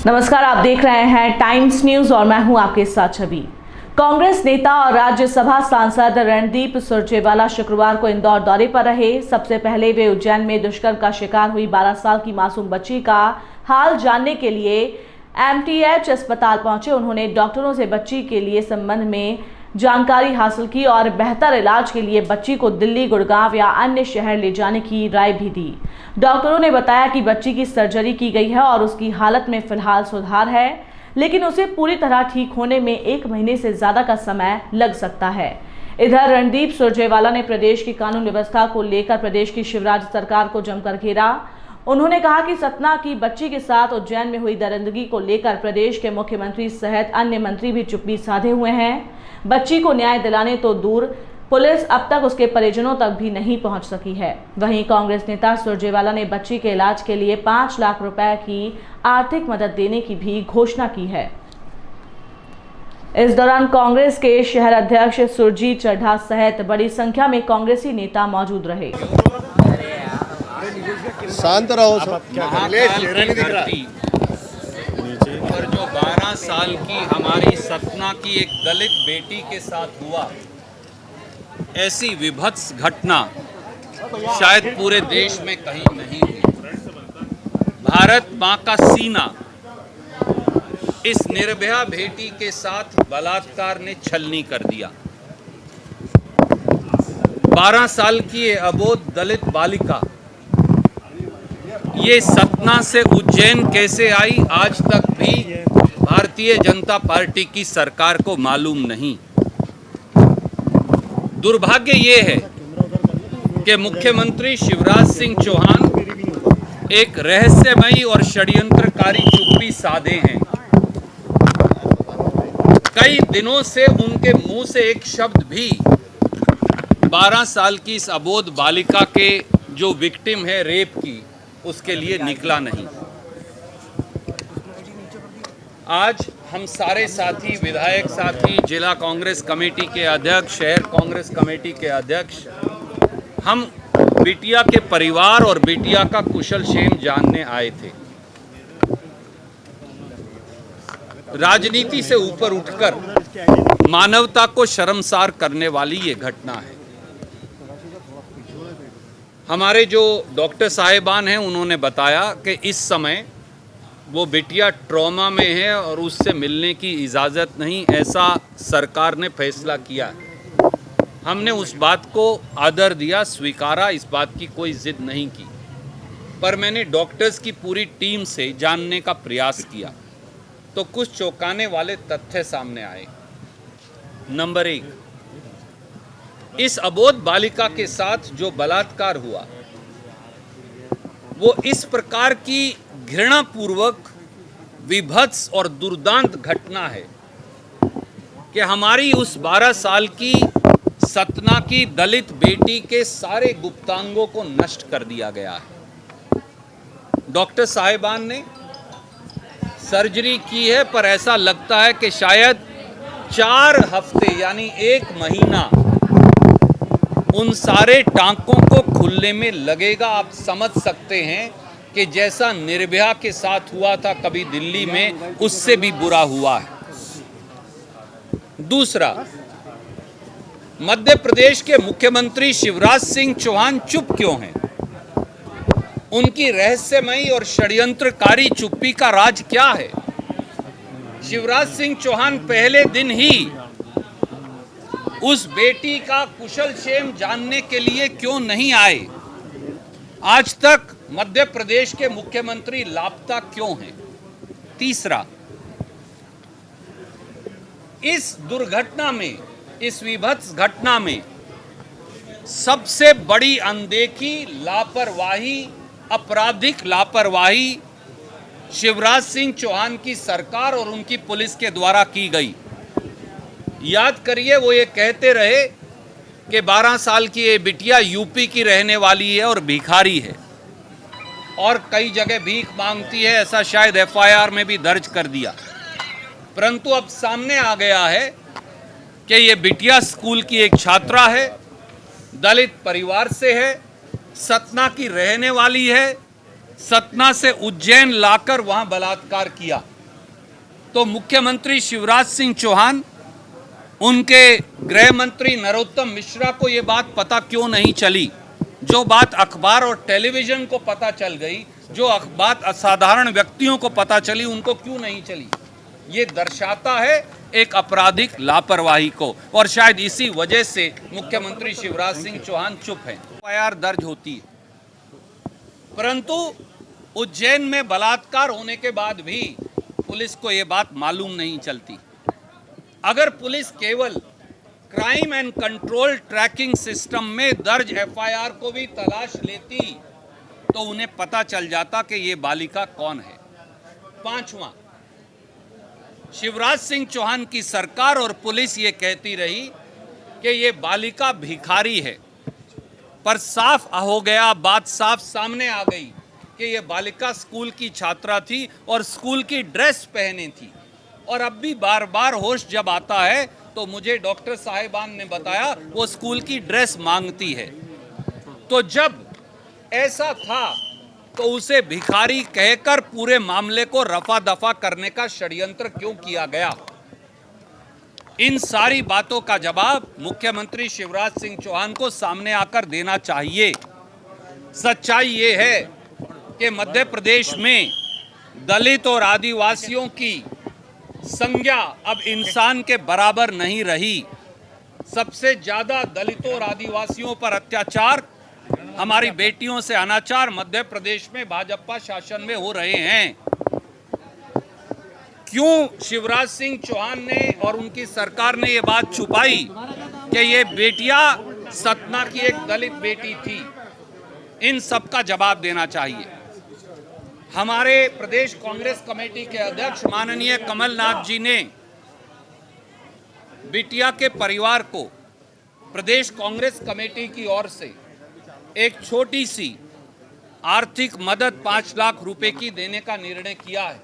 नमस्कार, आप देख रहे हैं टाइम्स न्यूज और मैं हूं आपके साथ छवि। कांग्रेस नेता और राज्यसभा सांसद रणदीप सुरजेवाला शुक्रवार को इंदौर दौरे पर रहे। सबसे पहले वे उज्जैन में दुष्कर्म का शिकार हुई 12 साल की मासूम बच्ची का हाल जानने के लिए एमटीएच अस्पताल पहुंचे। उन्होंने डॉक्टरों से बच्ची के लिए संबंध में जानकारी हासिल की और बेहतर इलाज के लिए बच्ची को दिल्ली, गुड़गांव या अन्य शहर ले जाने की राय भी दी। डॉक्टरों ने बताया कि बच्ची की सर्जरी की गई है और उसकी हालत में फिलहाल सुधार है, लेकिन उसे पूरी तरह ठीक होने में 1 महीने से ज्यादा का समय लग सकता है। इधर रणदीप सुरजेवाला ने प्रदेश की कानून व्यवस्था को लेकर प्रदेश की शिवराज सरकार को जमकर घेरा। उन्होंने कहा कि सतना की बच्ची के साथ उज्जैन में हुई दरिंदगी को लेकर प्रदेश के मुख्यमंत्री सहित अन्य मंत्री भी चुप्पी साधे हुए हैं। बच्ची को न्याय दिलाने तो दूर, पुलिस अब तक उसके परिजनों तक भी नहीं पहुंच सकी है। वहीं कांग्रेस नेता सुरजेवाला ने बच्ची के इलाज के लिए 5 लाख रुपए की आर्थिक मदद देने की भी घोषणा की है। इस दौरान कांग्रेस के शहर अध्यक्ष सुरजीत चड्ढा सहित बड़ी संख्या में कांग्रेसी नेता मौजूद रहे। शांत रहो पर जो 12 साल की हमारी सतना की एक दलित बेटी के साथ हुआ, ऐसी विभत्स घटना शायद पूरे देश में कहीं नहीं हुई। भारत मां का सीना इस निर्भया बेटी के साथ बलात्कार ने छलनी कर दिया। 12 साल की ये अबोध दलित बालिका ये सतना से उज्जैन कैसे आई, आज तक भी भारतीय जनता पार्टी की सरकार को मालूम नहीं। दुर्भाग्य ये है कि मुख्यमंत्री शिवराज सिंह चौहान एक रहस्यमयी और षड्यंत्रकारी चुप्पी साधे हैं। कई दिनों से उनके मुंह से एक शब्द भी 12 साल की इस अबोध बालिका के जो विक्टिम है रेप की, उसके लिए निकला नहीं। आज हम सारे साथी, विधायक साथी, जिला कांग्रेस कमेटी के अध्यक्ष, शहर कांग्रेस कमेटी के अध्यक्ष, हम बिटिया के परिवार और बिटिया का कुशल क्षेम जानने आए थे। राजनीति से ऊपर उठकर मानवता को शर्मसार करने वाली ये घटना है। हमारे जो डॉक्टर साहिबान हैं उन्होंने बताया कि इस समय वो बिटिया ट्रॉमा में है और उससे मिलने की इजाज़त नहीं, ऐसा सरकार ने फैसला किया है। हमने उस बात को आदर दिया, स्वीकारा, इस बात की कोई जिद नहीं की। पर मैंने डॉक्टर्स की पूरी टीम से जानने का प्रयास किया तो कुछ चौंकाने वाले तथ्य सामने आए। नंबर 1, इस अबोध बालिका के साथ जो बलात्कार हुआ वो इस प्रकार की घृणापूर्वक विभत्स और दुर्दांत घटना है कि हमारी उस 12 साल की सतना की दलित बेटी के सारे गुप्तांगों को नष्ट कर दिया गया है। डॉक्टर साहिबान ने सर्जरी की है, पर ऐसा लगता है कि शायद 4 हफ्ते यानी 1 महीना उन सारे टांकों को खुलने में लगेगा। आप समझ सकते हैं कि जैसा निर्भया के साथ हुआ था कभी दिल्ली में, उससे भी बुरा हुआ है। दूसरा, मध्य प्रदेश के मुख्यमंत्री शिवराज सिंह चौहान चुप क्यों हैं? उनकी रहस्यमयी और षड्यंत्रकारी चुप्पी का राज क्या है? शिवराज सिंह चौहान पहले दिन ही उस बेटी का कुशल क्षेम जानने के लिए क्यों नहीं आए? आज तक मध्य प्रदेश के मुख्यमंत्री लापता क्यों हैं? तीसरा, इस दुर्घटना में, इस विभत्स घटना में सबसे बड़ी अनदेखी, लापरवाही, आपराधिक लापरवाही शिवराज सिंह चौहान की सरकार और उनकी पुलिस के द्वारा की गई। याद करिए, वो ये कहते रहे कि 12 साल की ये बिटिया यूपी की रहने वाली है और भिखारी है और कई जगह भीख मांगती है, ऐसा शायद एफआईआर में भी दर्ज कर दिया। परंतु अब सामने आ गया है कि ये बिटिया स्कूल की एक छात्रा है, दलित परिवार से है, सतना की रहने वाली है, सतना से उज्जैन लाकर वहां बलात्कार किया। तो मुख्यमंत्री शिवराज सिंह चौहान, उनके गृह मंत्री नरोत्तम मिश्रा को ये बात पता क्यों नहीं चली? जो बात अखबार और टेलीविजन को पता चल गई, जो बात असाधारण व्यक्तियों को पता चली, उनको क्यों नहीं चली? ये दर्शाता है एक आपराधिक लापरवाही को, और शायद इसी वजह से मुख्यमंत्री शिवराज सिंह चौहान चुप हैं। एफआईआर दर्ज होती है, परंतु उज्जैन में बलात्कार होने के बाद भी पुलिस को ये बात मालूम नहीं चलती। अगर पुलिस केवल crime and control tracking system में दर्ज एफआईआर को भी तलाश लेती तो उन्हें पता चल जाता कि ये बालिका कौन है। पांचवा, शिवराज सिंह चौहान की सरकार और पुलिस ये कहती रही कि ये बालिका भिखारी है, पर साफ हो गया, बात साफ सामने आ गई कि ये बालिका स्कूल की छात्रा थी और स्कूल की ड्रेस पहने थी। और अब भी बार बार होश जब आता है तो मुझे डॉक्टर साहिबान ने बताया वो स्कूल की ड्रेस मांगती है। तो जब ऐसा था तो उसे भिखारी कहकर पूरे मामले को रफा दफा करने का षड्यंत्र क्यों किया गया? इन सारी बातों का जवाब मुख्यमंत्री शिवराज सिंह चौहान को सामने आकर देना चाहिए। सच्चाई ये है कि मध्य प्रदेश में दलित और आदिवासियों की संज्ञा अब इंसान के बराबर नहीं रही। सबसे ज्यादा दलितों और आदिवासियों पर अत्याचार, हमारी बेटियों से अनाचार मध्य प्रदेश में भाजपा शासन में हो रहे हैं। क्यों शिवराज सिंह चौहान ने और उनकी सरकार ने ये बात छुपाई कि ये बेटियां सतना की एक दलित बेटी थी? इन सब का जवाब देना चाहिए। हमारे प्रदेश कांग्रेस कमेटी के अध्यक्ष माननीय कमलनाथ जी ने बिटिया के परिवार को प्रदेश कांग्रेस कमेटी की ओर से एक छोटी सी आर्थिक मदद 5 लाख रुपए की देने का निर्णय किया है,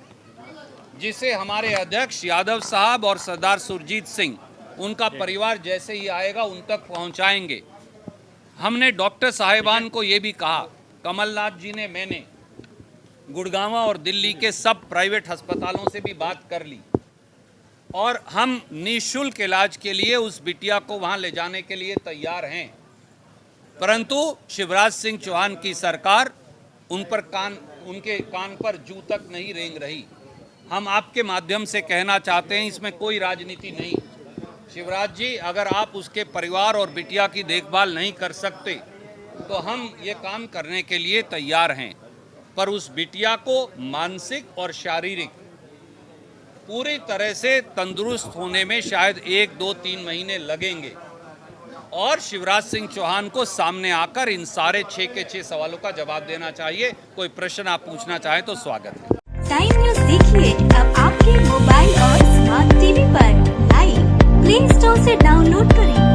जिसे हमारे अध्यक्ष यादव साहब और सरदार सुरजीत सिंह, उनका परिवार जैसे ही आएगा उन तक पहुंचाएंगे। हमने डॉक्टर साहिबान को ये भी कहा, कमलनाथ जी ने, मैंने गुड़गांव और दिल्ली के सब प्राइवेट अस्पतालों से भी बात कर ली और हम निःशुल्क इलाज के लिए उस बिटिया को वहां ले जाने के लिए तैयार हैं। परंतु शिवराज सिंह चौहान की सरकार उनके कान पर जू तक नहीं रेंग रही। हम आपके माध्यम से कहना चाहते हैं, इसमें कोई राजनीति नहीं। शिवराज जी, अगर आप उसके परिवार और बिटिया की देखभाल नहीं कर सकते तो हम ये काम करने के लिए तैयार हैं, पर उस बिटिया को मानसिक और शारीरिक पूरी तरह से तंदुरुस्त होने में शायद 1, 2, 3 महीने लगेंगे। और शिवराज सिंह चौहान को सामने आकर इन सारे 6 के 6 सवालों का जवाब देना चाहिए। कोई प्रश्न आप पूछना चाहें तो स्वागत है। टाइम न्यूज़ देखिए अब आपके मोबाइल और स्मार्ट टीवी पर लाइव प्ले स्टोर से डाउनलोड करें।